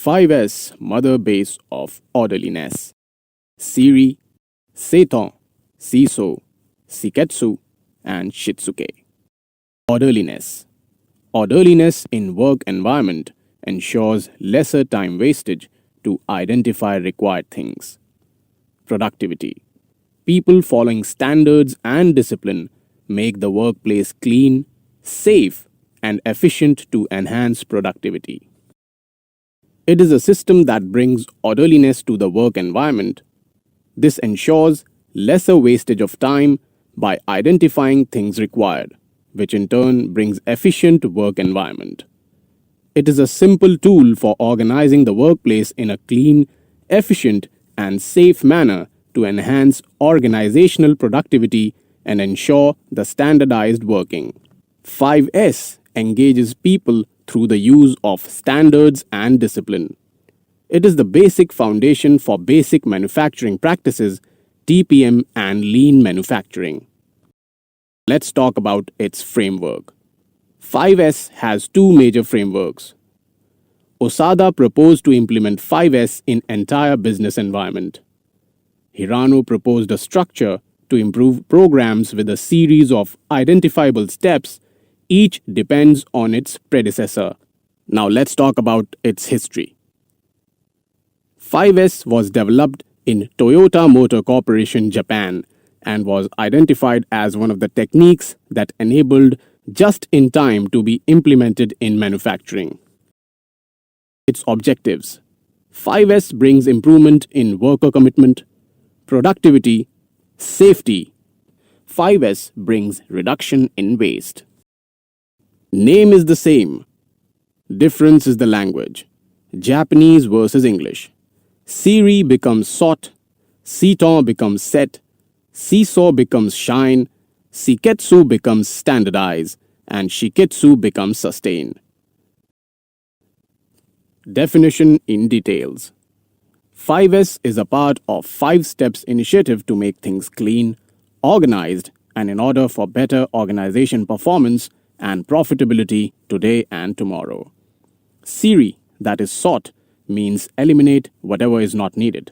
5S mother base of orderliness. Siri, Seiton, Siso, Siketsu, and Shitsuke. Orderliness. Orderliness in work environment ensures lesser time wastage to identify required things. Productivity. People following standards and discipline make the workplace clean, safe, and efficient to enhance productivity. It is a system that brings orderliness to the work environment. This ensures lesser wastage of time by identifying things required, which in turn brings efficient work environment. It is a simple tool for organizing the workplace in a clean, efficient, and safe manner to enhance organizational productivity and ensure the standardized working. 5S engages people through the use of standards and discipline. It is the basic foundation for basic manufacturing practices, TPM, and lean manufacturing. Let's talk about its framework. 5S has two major frameworks. Osada proposed to implement 5S in entire business environment. Hirano proposed a structure to improve programs with a series of identifiable steps. Each depends on its predecessor. Now let's talk about its history. 5S was developed in Toyota Motor Corporation, Japan, and was identified as one of the techniques that enabled just-in-time to be implemented in manufacturing. Its objectives. 5S brings improvement in worker commitment, productivity, safety. 5S brings reduction in waste. Name is the same. Difference is the language. Japanese versus English. Siri becomes sought, Seiton becomes set, Seesaw becomes shine, Siketsu becomes standardize, and Shiketsu becomes sustain. Definition in details. 5S is a part of 5 Steps initiative to make things clean, organized, and in order for better organization performance and profitability today and tomorrow. Siri, that is sought, means eliminate whatever is not needed.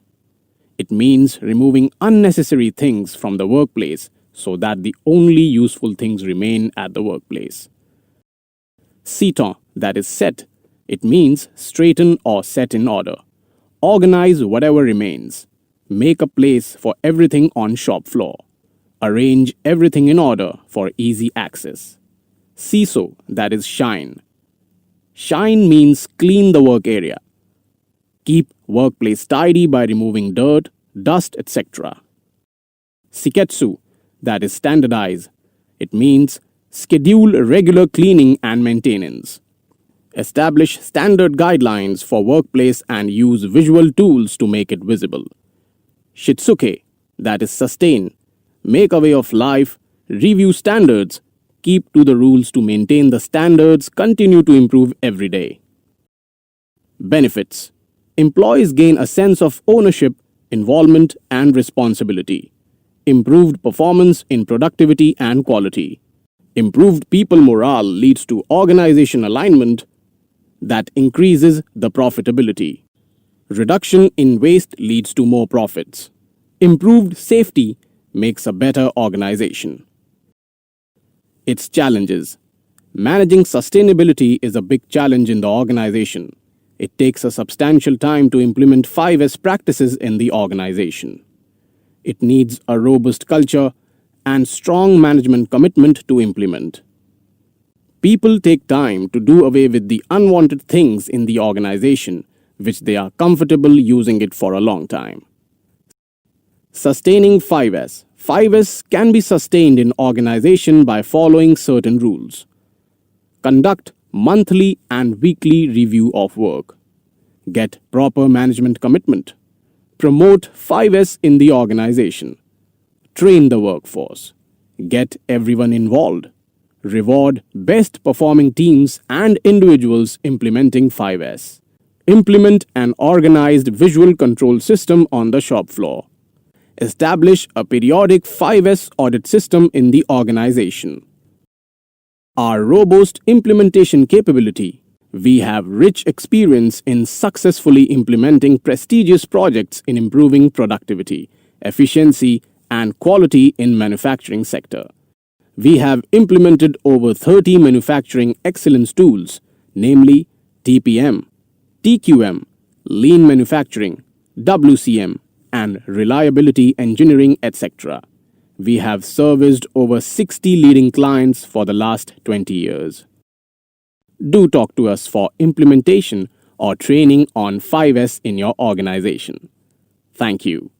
It means removing unnecessary things from the workplace so that the only useful things remain at the workplace. Seiton, that is set, it means straighten or set in order. Organize whatever remains. Make a place for everything on shop floor. Arrange everything in order for easy access. Seesaw, that is shine. Shine means clean the work area. Keep workplace tidy by removing dirt, dust, etc. Siketsu, that is standardize. It means schedule regular cleaning and maintenance. Establish standard guidelines for workplace and use visual tools to make it visible. Shitsuke, that is sustain. Make a way of life, review standards, keep to the rules to maintain the standards, continue to improve every day. Benefits. Employees gain a sense of ownership, involvement, and responsibility. Improved performance in productivity and quality. Improved people morale leads to organization alignment that increases the profitability. Reduction in waste leads to more profits. Improved safety makes a better organization. Its challenges. Managing sustainability is a big challenge in the organization. It takes a substantial time to implement 5S practices in the organization. It needs a robust culture and strong management commitment to implement. People take time to do away with the unwanted things in the organization, which they are comfortable using it for a long time. Sustaining 5S. 5S can be sustained in organization by following certain rules. Conduct monthly and weekly review of work. Get proper management commitment. Promote 5S in the organization. Train the workforce. Get everyone involved. Reward best performing teams and individuals implementing 5S. Implement an organized visual control system on the shop floor. Establish a periodic 5S audit system in the organization. Our robust implementation capability We have rich experience in successfully implementing prestigious projects in improving productivity, efficiency, and quality in manufacturing sector. We have implemented over 30 manufacturing excellence tools, namely TPM, TQM, Lean Manufacturing, WCM, and Reliability Engineering, etc. We have serviced over 60 leading clients for the last 20 years. Do talk to us for implementation or training on 5S in your organization. Thank you.